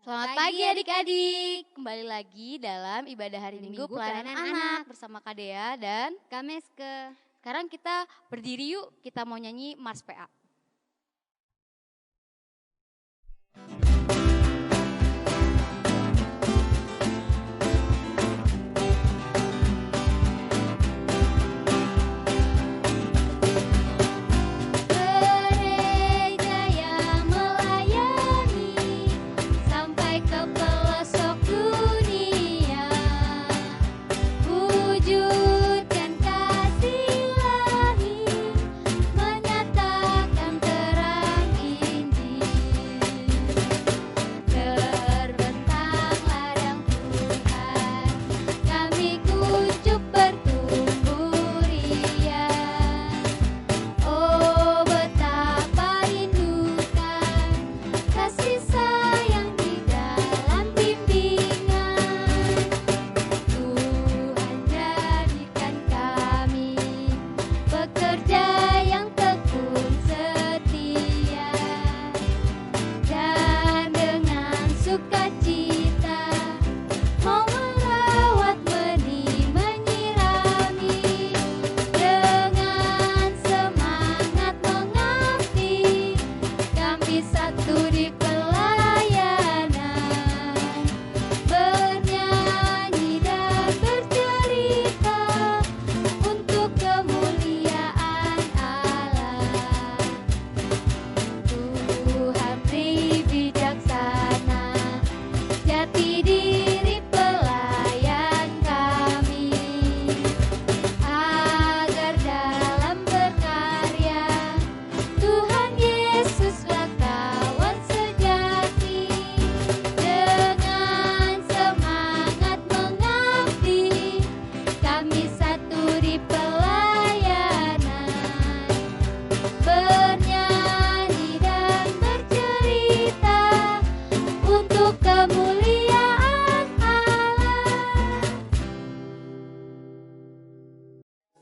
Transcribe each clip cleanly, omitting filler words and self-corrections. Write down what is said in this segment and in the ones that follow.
Selamat pagi adik-adik. Kembali lagi dalam ibadah hari Minggu Pelayanan Anak bersama Kak Dea dan Kak Meske. sekarang kita berdiri yuk, kita mau nyanyi Mars PA.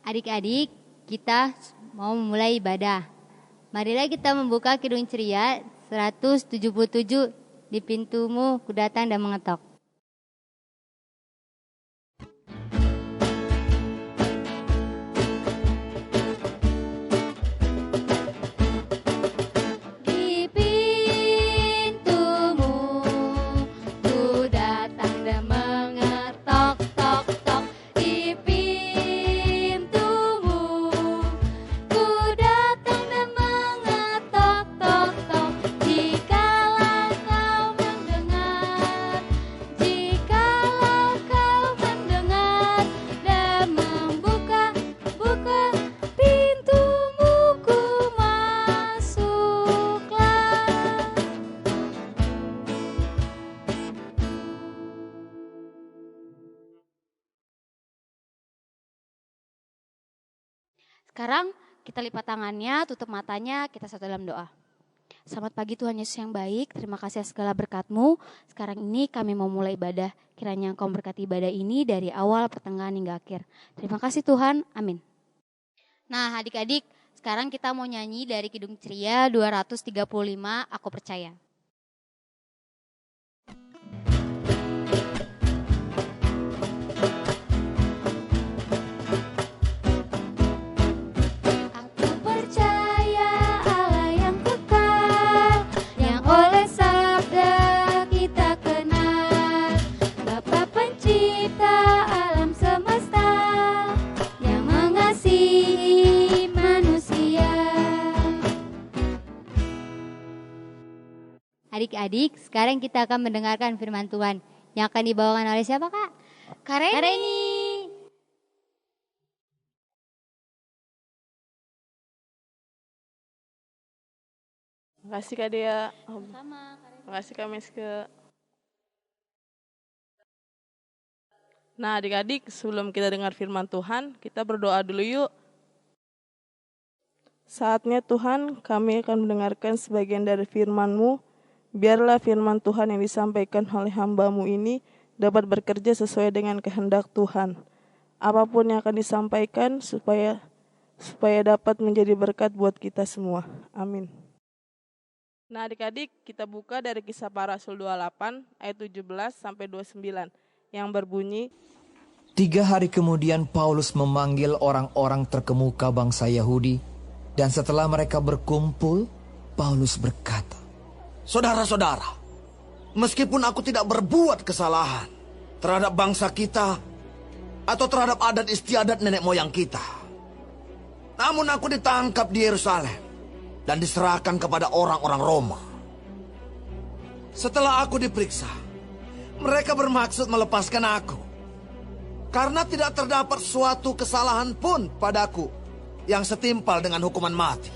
Adik-adik, kita mau memulai ibadah. Marilah kita membuka Kidung Ceria 177. Di pintumu ku datang dan mengetok. Sekarang kita lipat tangannya, tutup matanya, kita satu dalam doa. Selamat pagi Tuhan Yesus yang baik, terima kasih atas segala berkat-Mu. Sekarang ini kami mau mulai ibadah, kiranya Engkau berkati ibadah ini dari awal, pertengahan hingga akhir. Terima kasih Tuhan, amin. Nah adik-adik, sekarang kita mau nyanyi dari Kidung Ceria 235, Aku Percaya. Adik-adik, sekarang kita akan mendengarkan firman Tuhan yang akan dibawakan oleh siapa, Kak? Kak Reni. Terima kasih Kak Dea. Sama, Terima kasih Kak Meske. Nah adik-adik, sebelum kita dengar firman Tuhan, kita berdoa dulu yuk. Saatnya Tuhan, kami akan mendengarkan sebagian dari firman-Mu. Biarlah firman Tuhan yang disampaikan oleh hamba-Mu ini dapat bekerja sesuai dengan kehendak Tuhan. Apapun yang akan disampaikan supaya dapat menjadi berkat buat kita semua. Amin. Nah adik-adik, kita buka dari Kisah Para Rasul 28 ayat 17 sampai 29 yang berbunyi, 3 hari kemudian Paulus memanggil orang-orang terkemuka bangsa Yahudi, dan setelah mereka berkumpul, Paulus berkata, Saudara-saudara, meskipun aku tidak berbuat kesalahan terhadap bangsa kita atau terhadap adat istiadat nenek moyang kita, namun aku ditangkap di Yerusalem dan diserahkan kepada orang-orang Roma. Setelah aku diperiksa, mereka bermaksud melepaskan aku, karena tidak terdapat suatu kesalahan pun padaku yang setimpal dengan hukuman mati.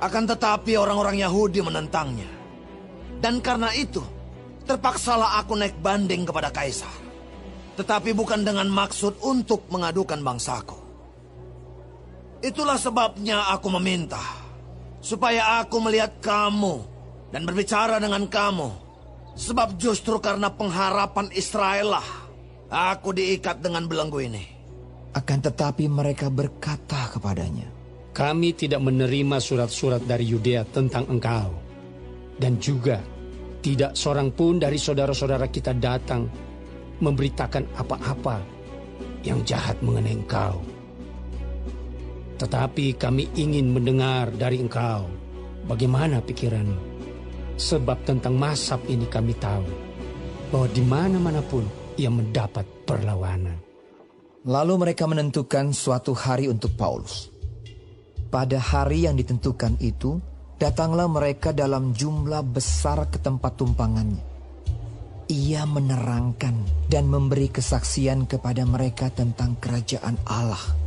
Akan tetapi orang-orang Yahudi menentangnya, dan karena itu terpaksalah aku naik banding kepada Kaisar, tetapi bukan dengan maksud untuk mengadukan bangsaku. Itulah sebabnya aku meminta supaya aku melihat kamu dan berbicara dengan kamu, sebab justru karena pengharapan Israel lah aku diikat dengan belenggu ini. akan tetapi mereka berkata kepadanya, Kami tidak menerima surat-surat dari Yudea tentang engkau. Dan juga tidak seorang pun dari saudara-saudara kita datang memberitakan apa-apa yang jahat mengenai engkau. Tetapi kami ingin mendengar dari engkau bagaimana pikiranmu. Sebab tentang Mazhab ini kami tahu bahwa di mana-mana pun ia mendapat perlawanan. Lalu mereka menentukan suatu hari untuk Paulus. Pada hari yang ditentukan itu, datanglah mereka dalam jumlah besar ke tempat tumpangannya. Ia menerangkan dan memberi kesaksian kepada mereka tentang kerajaan Allah,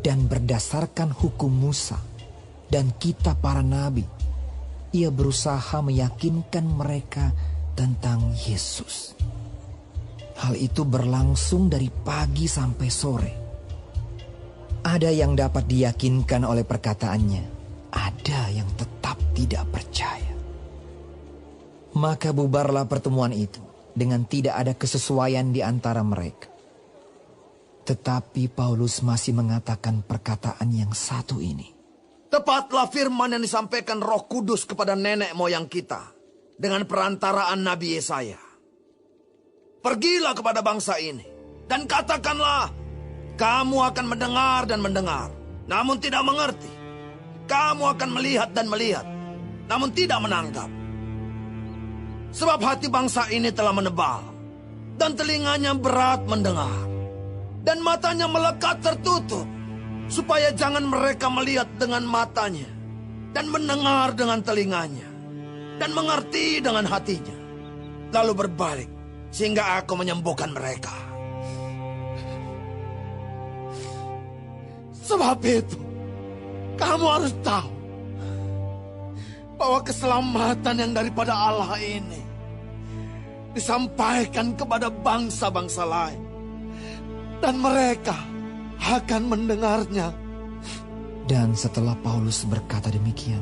dan berdasarkan hukum Musa dan kitab para nabi, ia berusaha meyakinkan mereka tentang Yesus. Hal itu berlangsung dari pagi sampai sore. Ada yang dapat diyakinkan oleh perkataannya, ada yang tetap tidak percaya. Maka bubarlah pertemuan itu dengan tidak ada kesesuaian di antara mereka. Tetapi Paulus masih mengatakan perkataan yang satu ini. Tepatlah firman yang disampaikan Roh Kudus kepada nenek moyang kita dengan perantaraan Nabi Yesaya. Pergilah kepada bangsa ini dan katakanlah, kamu akan mendengar dan mendengar, namun tidak mengerti. Kamu akan melihat dan melihat, namun tidak menangkap. Sebab hati bangsa ini telah menebal, dan telinganya berat mendengar, dan matanya melekat tertutup, supaya jangan mereka melihat dengan matanya, dan mendengar dengan telinganya, dan mengerti dengan hatinya, lalu berbalik, sehingga aku menyembuhkan mereka. Sebab itu, kamu harus tahu bahwa keselamatan yang daripada Allah ini disampaikan kepada bangsa-bangsa lain, dan mereka akan mendengarnya. Dan setelah Paulus berkata demikian,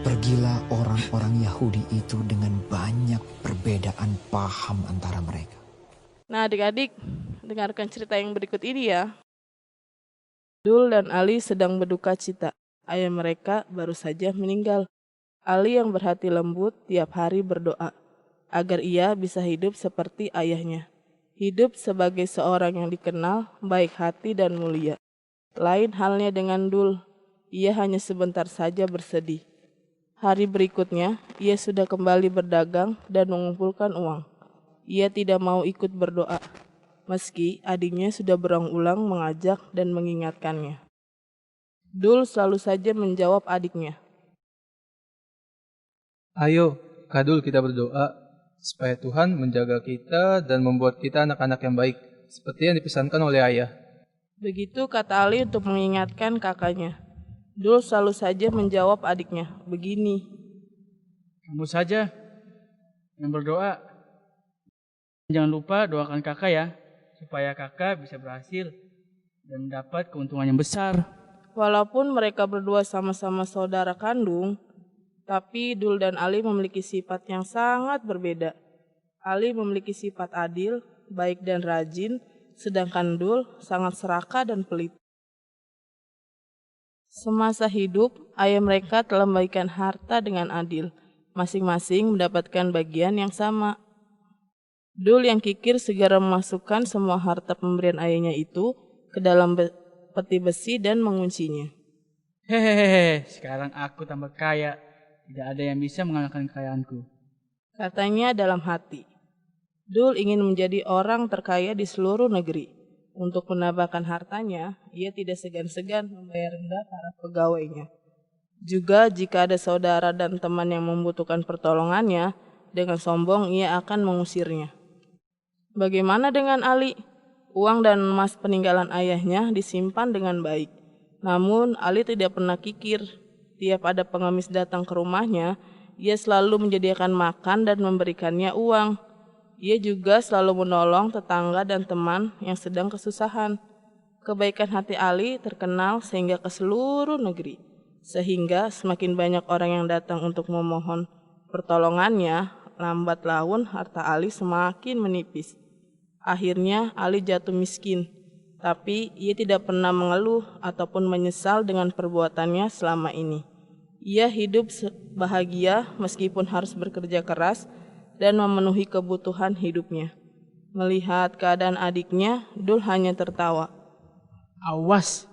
pergilah orang-orang Yahudi itu dengan banyak perbedaan paham antara mereka. Nah adik-adik, dengarkan cerita yang berikut ini ya. Dul dan Ali sedang berduka cita. Ayah mereka baru saja meninggal. Ali yang berhati lembut tiap hari berdoa agar ia bisa hidup seperti ayahnya. Hidup sebagai seorang yang dikenal, baik hati dan mulia. Lain halnya dengan Dul, ia hanya sebentar saja bersedih. Hari berikutnya, ia sudah kembali berdagang dan mengumpulkan uang. Ia tidak mau ikut berdoa, meski adiknya sudah berulang-ulang mengajak dan mengingatkannya. Dul selalu saja menjawab adiknya, Ayo, Kadul, kita berdoa supaya Tuhan menjaga kita dan membuat kita anak-anak yang baik, seperti yang dipesankan oleh ayah. Begitu kata Ali untuk mengingatkan kakaknya. Dul selalu saja menjawab adiknya, begini, Kamu saja yang berdoa. Jangan lupa doakan kakak ya, supaya kakak bisa berhasil dan mendapat keuntungan yang besar. Walaupun mereka berdua sama-sama saudara kandung, tapi Dul dan Ali memiliki sifat yang sangat berbeda. Ali memiliki sifat adil, baik dan rajin, sedangkan Dul sangat serakah dan pelit. Semasa hidup, ayah mereka telah membagikan harta dengan adil. Masing-masing mendapatkan bagian yang sama. Dul yang kikir segera memasukkan semua harta pemberian ayahnya itu ke dalam peti besi dan menguncinya. Hehehe, sekarang aku tambah kaya. Tidak ada yang bisa mengalahkan kekayaanku. Katanya dalam hati, Dul ingin menjadi orang terkaya di seluruh negeri. Untuk menambahkan hartanya, ia tidak segan-segan membayar rendah para pegawainya. Juga jika ada saudara dan teman yang membutuhkan pertolongannya, dengan sombong ia akan mengusirnya. Bagaimana dengan Ali? Uang dan emas peninggalan ayahnya disimpan dengan baik. Namun Ali tidak pernah kikir. Tiap ada pengemis datang ke rumahnya, ia selalu menyediakan makan dan memberikannya uang. Ia juga selalu menolong tetangga dan teman yang sedang kesusahan. Kebaikan hati Ali terkenal sehingga ke seluruh negeri. Sehingga semakin banyak orang yang datang untuk memohon pertolongannya, lambat laun harta Ali semakin menipis. Akhirnya Ali jatuh miskin, tapi ia tidak pernah mengeluh ataupun menyesal dengan perbuatannya selama ini. Ia hidup bahagia meskipun harus bekerja keras dan memenuhi kebutuhan hidupnya. Melihat keadaan adiknya, Dul hanya tertawa. Awas,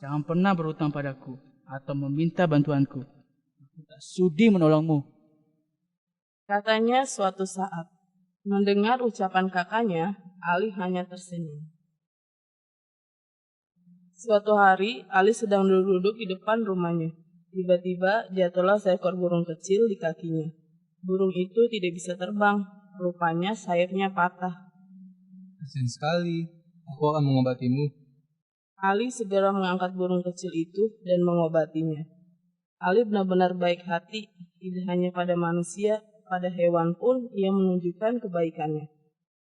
jangan pernah berhutang padaku atau meminta bantuanku. Aku tak sudi menolongmu. Katanya suatu saat. Mendengar ucapan kakaknya, Ali hanya tersenyum. Suatu hari, Ali sedang duduk di depan rumahnya. Tiba-tiba jatuhlah seekor burung kecil di kakinya. Burung itu tidak bisa terbang, rupanya sayapnya patah. Kasian sekali, aku akan mengobatimu. Ali segera mengangkat burung kecil itu dan mengobatinya. Ali benar-benar baik hati, tidak hanya pada manusia, pada hewan pun ia menunjukkan kebaikannya.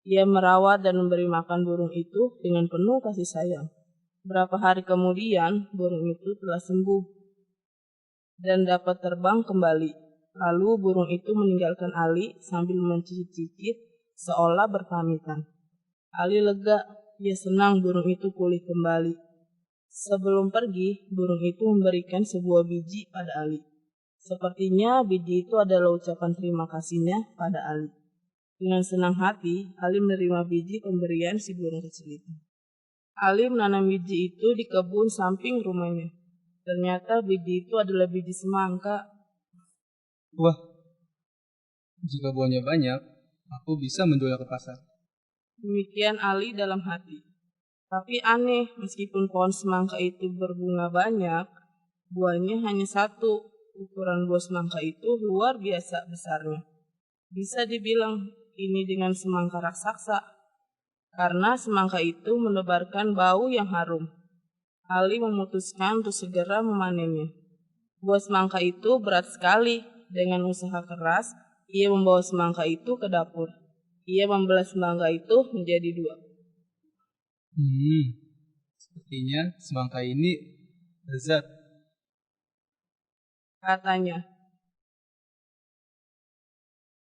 Ia merawat dan memberi makan burung itu dengan penuh kasih sayang. Berapa hari kemudian, burung itu telah sembuh dan dapat terbang kembali. Lalu burung itu meninggalkan Ali sambil mencicit-cicit seolah berpamitan. Ali lega, ia senang burung itu pulih kembali. Sebelum pergi, burung itu memberikan sebuah biji pada Ali. Sepertinya biji itu adalah ucapan terima kasihnya pada Ali. Dengan senang hati, Ali menerima biji pemberian si burung kecil itu. Ali menanam biji itu di kebun samping rumahnya. Ternyata biji itu adalah biji semangka. Wah, jika buahnya banyak, aku bisa menjualnya ke pasar. Demikian Ali dalam hati. Tapi aneh, meskipun pohon semangka itu berbunga banyak, buahnya hanya satu. Ukuran buah semangka itu luar biasa besarnya. Bisa dibilang ini dengan semangka raksasa, karena semangka itu menebarkan bau yang harum. Ali memutuskan untuk segera memanennya. Buah semangka itu berat sekali. Dengan usaha keras, ia membawa semangka itu ke dapur. Ia membelah semangka itu menjadi dua. Sepertinya semangka ini lezat. Katanya.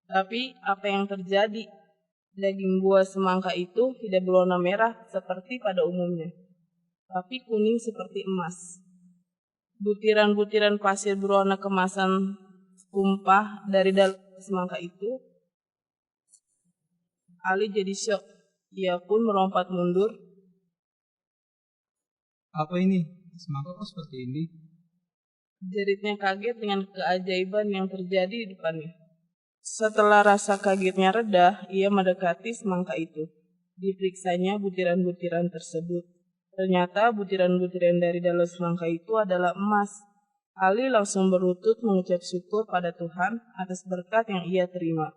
Tapi apa yang terjadi? Daging buah semangka itu tidak berwarna merah seperti pada umumnya, tapi kuning seperti emas. Butiran-butiran pasir berwarna kemasan tumpah dari dalam semangka itu. Ali jadi syok. Ia pun melompat mundur. Apa ini? Semangka kok seperti ini? Jeritnya kaget dengan keajaiban yang terjadi di depannya. Setelah rasa kagetnya reda, ia mendekati semangka itu. Diperiksanya butiran-butiran tersebut. Ternyata butiran-butiran dari dalam semangka itu adalah emas. Ali langsung berlutut mengucap syukur pada Tuhan atas berkat yang ia terima.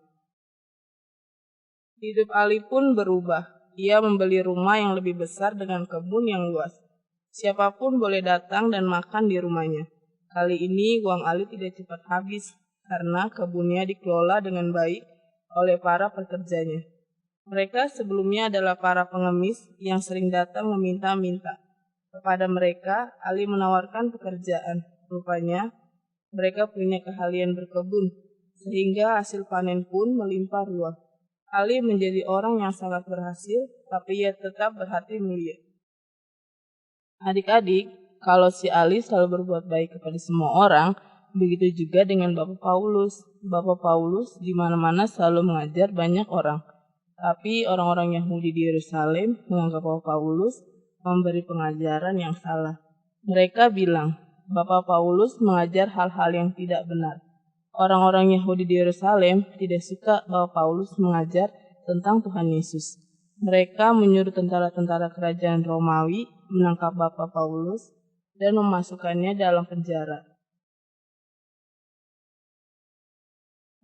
Hidup Ali pun berubah. Ia membeli rumah yang lebih besar dengan kebun yang luas. Siapapun boleh datang dan makan di rumahnya. Kali ini uang Ali tidak cepat habis karena kebunnya dikelola dengan baik oleh para pekerjanya. Mereka sebelumnya adalah para pengemis yang sering datang meminta-minta. Kepada mereka, Ali menawarkan pekerjaan. Rupanya, mereka punya keahlian berkebun, sehingga hasil panen pun melimpah ruah. Ali menjadi orang yang sangat berhasil, tapi ia tetap berhati mulia. Adik-adik, Kalau si Ali selalu berbuat baik kepada semua orang, begitu juga dengan Bapak Paulus. Bapak Paulus di mana-mana selalu mengajar banyak orang. Tapi orang-orang Yahudi di Yerusalem menganggap Bapak Paulus memberi pengajaran yang salah. Mereka bilang, Bapak Paulus mengajar hal-hal yang tidak benar. Orang-orang Yahudi di Yerusalem tidak suka Bapak Paulus mengajar tentang Tuhan Yesus. Mereka menyuruh tentara-tentara kerajaan Romawi menangkap Bapak Paulus dan memasukkannya dalam penjara.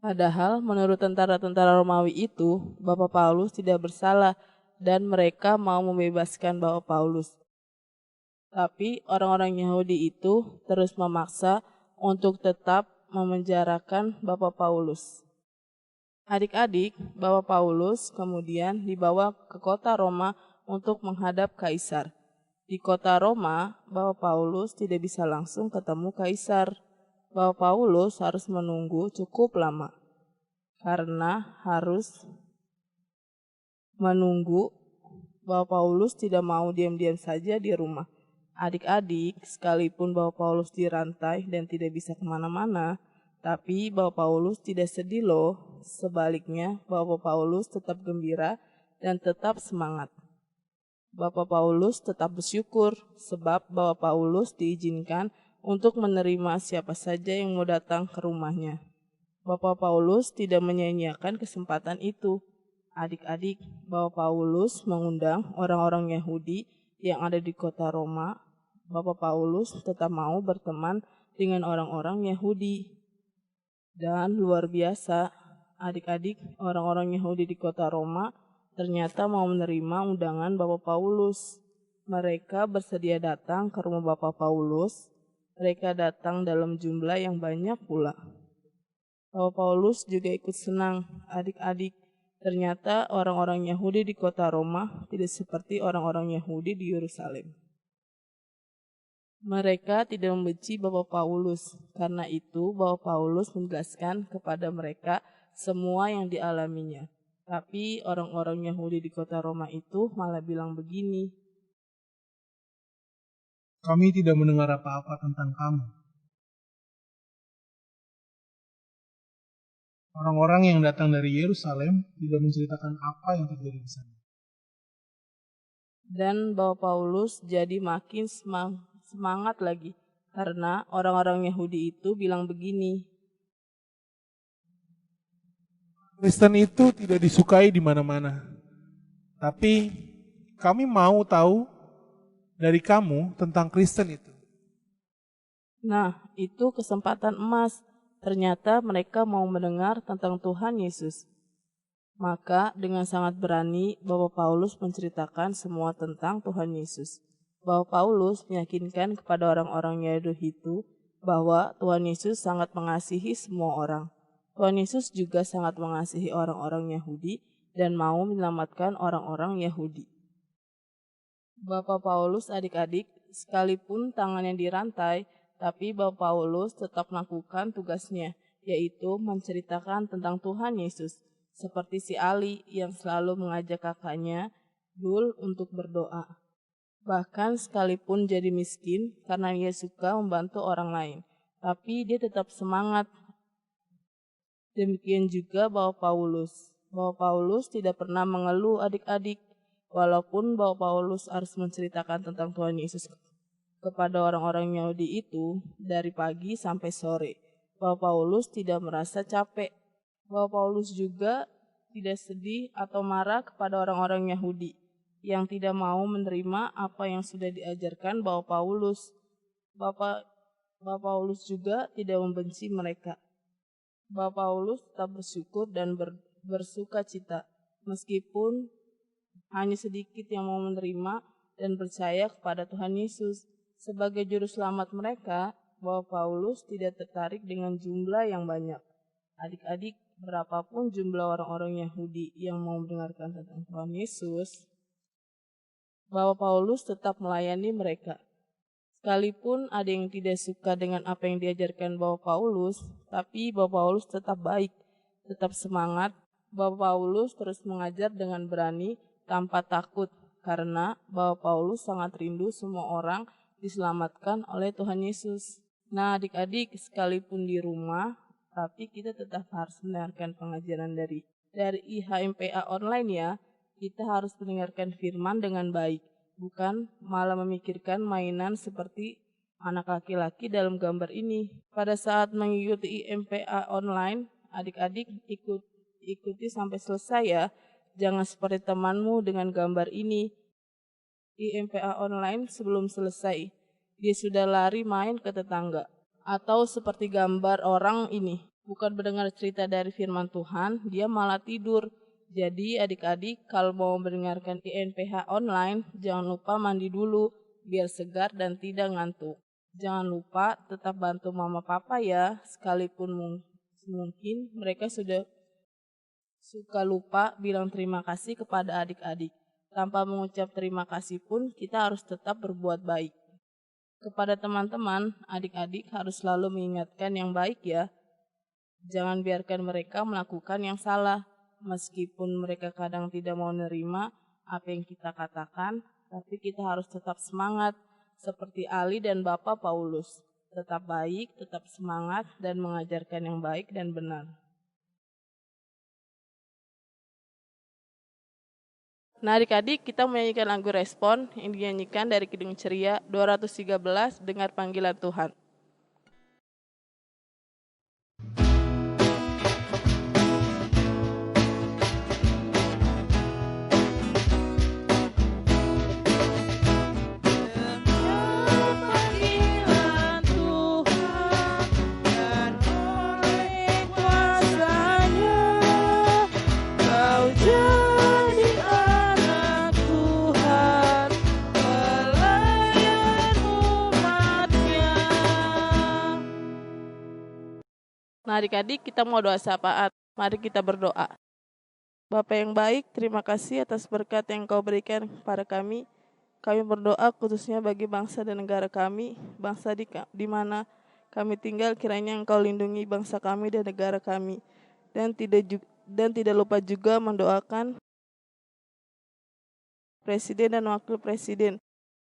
Padahal menurut tentara-tentara Romawi itu, Bapak Paulus tidak bersalah dan mereka mau membebaskan Bapak Paulus. Tapi orang-orang Yahudi itu terus memaksa untuk tetap memenjarakan Bapak Paulus. Adik-adik, Bapak Paulus kemudian dibawa ke kota Roma untuk menghadap Kaisar. Di kota Roma, Bapak Paulus tidak bisa langsung ketemu Kaisar. Bapak Paulus harus menunggu cukup lama karena harus menunggu. Bapak Paulus tidak mau diam-diam saja di rumah. Adik-adik, sekalipun Bapak Paulus dirantai dan tidak bisa kemana-mana, tapi Bapak Paulus tidak sedih loh. Sebaliknya, Bapak Paulus tetap gembira dan tetap semangat. Bapak Paulus tetap bersyukur sebab Bapak Paulus diizinkan untuk menerima siapa saja yang mau datang ke rumahnya. Bapak Paulus tidak menyia-nyiakan kesempatan itu. Adik-adik, Bapak Paulus mengundang orang-orang Yahudi yang ada di kota Roma. Bapak Paulus tetap mau berteman dengan orang-orang Yahudi. Dan luar biasa, adik-adik, orang-orang Yahudi di kota Roma ternyata mau menerima undangan Bapak Paulus. Mereka bersedia datang ke rumah Bapak Paulus. Mereka datang dalam jumlah yang banyak pula. Bapak Paulus juga ikut senang, adik-adik. Ternyata orang-orang Yahudi di kota Roma tidak seperti orang-orang Yahudi di Yerusalem. Mereka tidak membenci Bapak Paulus. Karena itu Bapak Paulus menjelaskan kepada mereka semua yang dialaminya. Tapi orang-orang Yahudi di kota Roma itu malah bilang begini, kami tidak mendengar apa-apa tentang kamu. Orang-orang yang datang dari Yerusalem tidak menceritakan apa yang terjadi di sana. Dan Bapak Paulus jadi makin semangat lagi karena orang-orang Yahudi itu bilang begini, Kristen itu tidak disukai di mana-mana. Tapi kami mau tahu dari kamu tentang Kristen itu. Nah, itu kesempatan emas. Ternyata mereka mau mendengar tentang Tuhan Yesus. Maka dengan sangat berani Bapak Paulus menceritakan semua tentang Tuhan Yesus. Bapak Paulus meyakinkan kepada orang-orang Yahudi itu bahwa Tuhan Yesus sangat mengasihi semua orang. Tuhan Yesus juga sangat mengasihi orang-orang Yahudi dan mau menyelamatkan orang-orang Yahudi. Bapak Paulus adik-adik, sekalipun tangannya dirantai, tapi Bapak Paulus tetap melakukan tugasnya, yaitu menceritakan tentang Tuhan Yesus. Seperti si Ali yang selalu mengajak kakaknya, Dul, untuk berdoa. Bahkan sekalipun jadi miskin karena dia suka membantu orang lain, tapi dia tetap semangat. Demikian juga Bapak Paulus. Bapak Paulus tidak pernah mengeluh adik-adik, walaupun Bapak Paulus harus menceritakan tentang Tuhan Yesus kepada orang-orang Yahudi itu dari pagi sampai sore. Bapak Paulus tidak merasa capek. Bapak Paulus juga tidak sedih atau marah kepada orang-orang Yahudi yang tidak mau menerima apa yang sudah diajarkan Bapak Paulus. Bapak Paulus juga tidak membenci mereka. Bapak Paulus tetap bersyukur dan bersuka cita meskipun hanya sedikit yang mau menerima dan percaya kepada Tuhan Yesus. Sebagai juru selamat mereka, Bapak Paulus tidak tertarik dengan jumlah yang banyak. Adik-adik, berapapun jumlah orang-orang Yahudi yang mau mendengarkan tentang Tuhan Yesus, Bapak Paulus tetap melayani mereka. Sekalipun ada yang tidak suka dengan apa yang diajarkan Bapak Paulus, tapi Bapak Paulus tetap baik, tetap semangat. Bapak Paulus terus mengajar dengan berani tanpa takut, karena Bapak Paulus sangat rindu semua orang diselamatkan oleh Tuhan Yesus. Nah, adik-adik, sekalipun di rumah, tapi kita tetap harus mendengarkan pengajaran dari IHMPA online ya. Kita harus mendengarkan firman dengan baik, bukan malah memikirkan mainan seperti anak laki-laki dalam gambar ini. Pada saat mengikuti IMPA online, adik-adik ikuti sampai selesai ya. Jangan seperti temanmu dengan gambar ini. IMPA online sebelum selesai, dia sudah lari main ke tetangga. Atau seperti gambar orang ini, bukan mendengar cerita dari firman Tuhan, dia malah tidur. Jadi adik-adik kalau mau mendengarkan IMPH online, jangan lupa mandi dulu, biar segar dan tidak ngantuk. Jangan lupa tetap bantu mama papa ya, sekalipun mungkin mereka sudah suka lupa bilang terima kasih kepada adik-adik. Tanpa mengucap terima kasih pun kita harus tetap berbuat baik. Kepada teman-teman, adik-adik harus selalu mengingatkan yang baik ya. Jangan biarkan mereka melakukan yang salah. Meskipun mereka kadang tidak mau menerima apa yang kita katakan, tapi kita harus tetap semangat. Seperti Ali dan Bapak Paulus. Tetap baik, tetap semangat, dan mengajarkan yang baik dan benar. Nah adik-adik, kita menyanyikan lagu respon yang dinyanyikan dari Kidung Ceria 213, Dengar Panggilan Tuhan. Nah adik-adik, kita mau doa syafaat. Mari kita berdoa. Bapa yang baik, terima kasih atas berkat yang Kau berikan kepada kami. Kami berdoa khususnya bagi bangsa dan negara kami, bangsa di mana kami tinggal, kiranya Engkau lindungi bangsa kami dan negara kami. Dan tidak lupa juga mendoakan Presiden dan Wakil Presiden.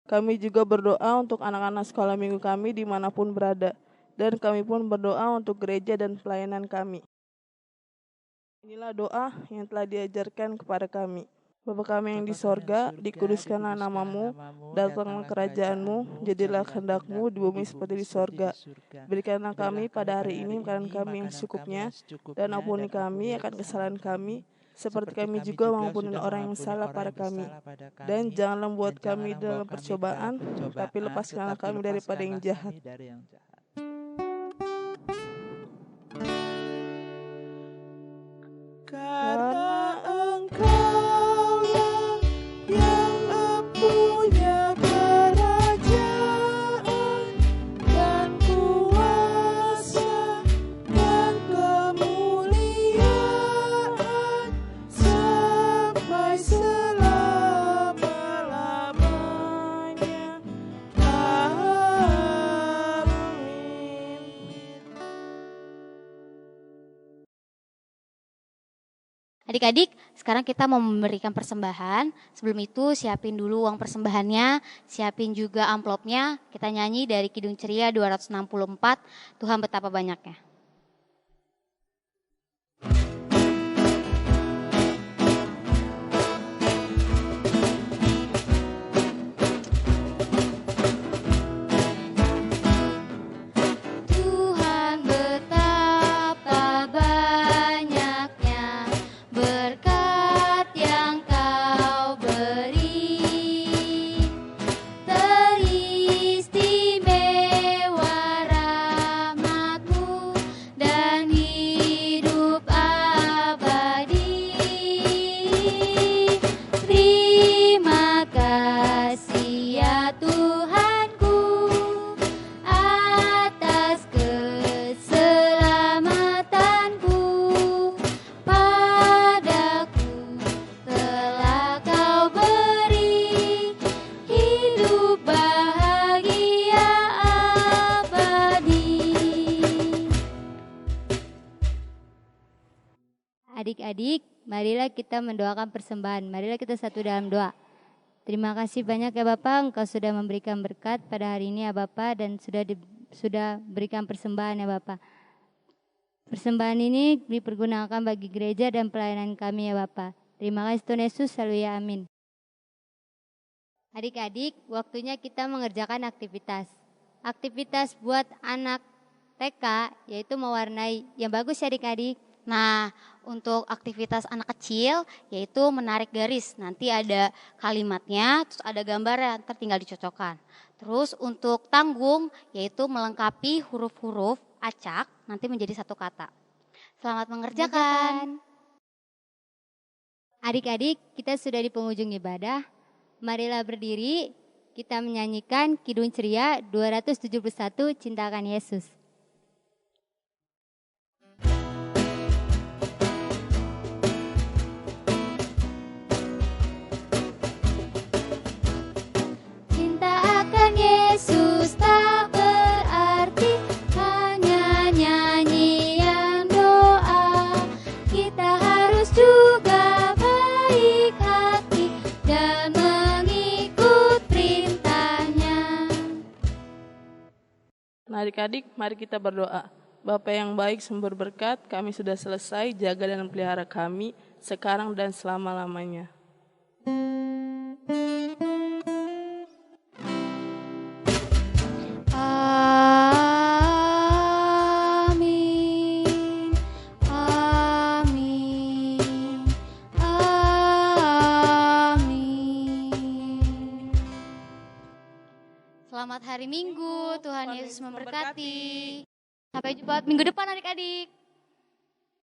Kami juga berdoa untuk anak-anak sekolah minggu kami dimanapun berada. Dan kami pun berdoa untuk gereja dan pelayanan kami. Inilah doa yang telah diajarkan kepada kami. Bapa kami yang di sorga, dikuduskanlah namamu, datanglah kerajaanmu, jadilah kehendak-Mu di bumi seperti di sorga. Berikanlah kami pada hari ini makanan kami yang secukupnya, dan ampuni kami akan kesalahan kami, seperti kami juga mengampuni orang yang salah pada kami. Dan janganlah membuat kami dalam percobaan, tapi lepaskanlah kami daripada yang jahat. Karena Engkaulah yang mempunyai kerajaan dan kuasa dan kemuliaan sampai selama-lamanya. Amin. Adik-adik, sekarang kita mau memberikan persembahan. Sebelum itu siapin dulu uang persembahannya, siapin juga amplopnya. Kita nyanyi dari Kidung Ceria 264, Tuhan betapa banyaknya. Tuhan betapa banyaknya berkat yang Kau beri, teristimewa rahmat-Mu dan hidup abadi. Terima kasih ya Tuhanku atas keselamatanku. Padaku telah Kau beri hidup bahagia abadi. Adik-adik, marilah kita mendoakan persembahan. Marilah kita satu dalam doa. Terima kasih banyak ya Bapak, Engkau sudah memberikan berkat pada hari ini ya Bapak, dan sudah berikan persembahan ya Bapak. Persembahan ini dipergunakan bagi gereja dan pelayanan kami ya Bapak. Terima kasih Tuhan Yesus, haleluya, amin. Adik-adik, waktunya kita mengerjakan aktivitas. Aktivitas buat anak TK yaitu mewarnai. Yang bagus ya adik-adik. Nah, untuk aktivitas anak kecil yaitu menarik garis. Nanti ada kalimatnya, terus ada gambarnya, ntar tinggal dicocokkan. Terus untuk tanggung yaitu melengkapi huruf-huruf acak nanti menjadi satu kata. Selamat mengerjakan. Adik-adik, kita sudah di penghujung ibadah. Marilah berdiri, kita menyanyikan Kidung Ceria 271, Cintakan Yesus. Cinta akan Yesus tak berarti hanya nyanyian doa. Kita harus juga baik hati dan mengikut perintahnya. Nah, adik-adik, mari kita berdoa. Bapa yang baik, sumber berkat, kami sudah selesai, jaga dan pelihara kami sekarang dan selama-lamanya. Amin, amin, amin. Selamat hari Minggu, Tuhan Yesus memberkati. Sampai jumpa minggu depan adik-adik.